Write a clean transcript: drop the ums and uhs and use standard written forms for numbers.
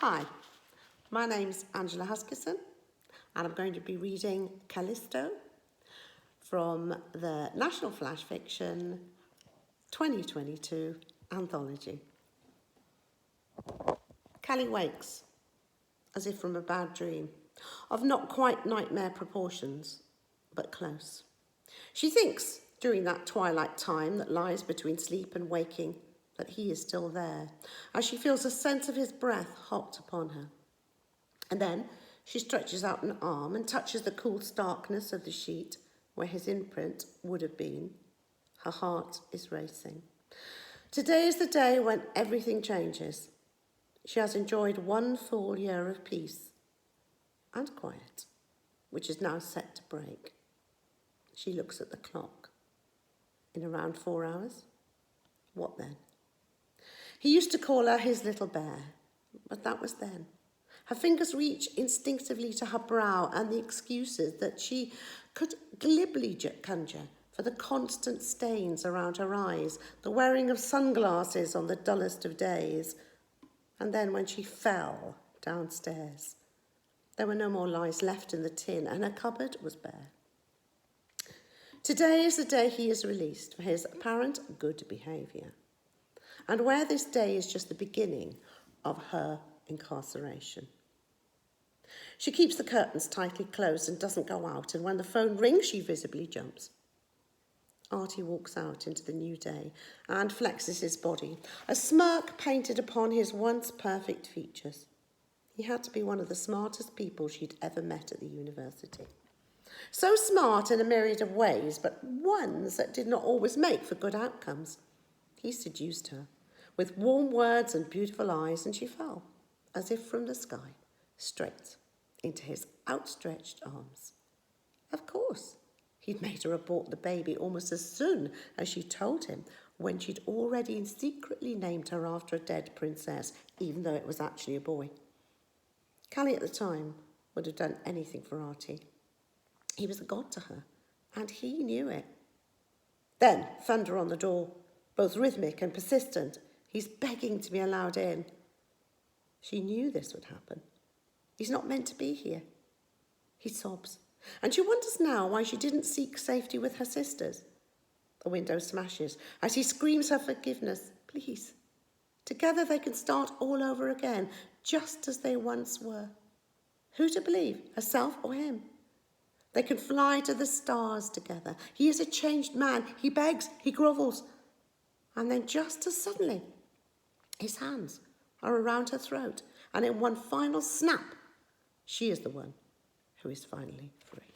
Hi, my name's Angela Huskisson and I'm going to be reading Callisto from the National Flash Fiction 2022 anthology. Callie wakes, as if from a bad dream, of not quite nightmare proportions, but close. She thinks, during that twilight time that lies between sleep and waking, that he is still there, as she feels a sense of his breath hot upon her. And then she stretches out an arm and touches the cool starkness of the sheet where his imprint would have been. Her heart is racing. Today is the day when everything changes. She has enjoyed one full year of peace and quiet, which is now set to break. She looks at the clock. In around 4 hours? What then? He used to call her his little bear, but that was then. Her fingers reach instinctively to her brow and the excuses that she could glibly conjure for the constant stains around her eyes, the wearing of sunglasses on the dullest of days. And then when she fell downstairs, there were no more lies left in the tin and her cupboard was bare. Today is the day he is released for his apparent good behaviour, and where this day is just the beginning of her incarceration. She keeps the curtains tightly closed and doesn't go out, and when the phone rings, she visibly jumps. Artie walks out into the new day and flexes his body, a smirk painted upon his once perfect features. He had to be one of the smartest people she'd ever met at the university. So smart in a myriad of ways, but ones that did not always make for good outcomes. He seduced her with warm words and beautiful eyes, and she fell, as if from the sky, straight into his outstretched arms. Of course, he'd made her abort the baby almost as soon as she told him, when she'd already secretly named her after a dead princess, even though it was actually a boy. Callie at the time would have done anything for Artie. He was a god to her, and he knew it. Then, thunder on the door, both rhythmic and persistent. He's begging to be allowed in. She knew this would happen. He's not meant to be here. He sobs, and she wonders now why she didn't seek safety with her sisters. The window smashes as he screams her forgiveness. Please. Together they can start all over again, just as they once were. Who to believe, herself or him? They can fly to the stars together. He is a changed man. He begs, he grovels. And then just as suddenly, his hands are around her throat, and in one final snap, she is the one who is finally free.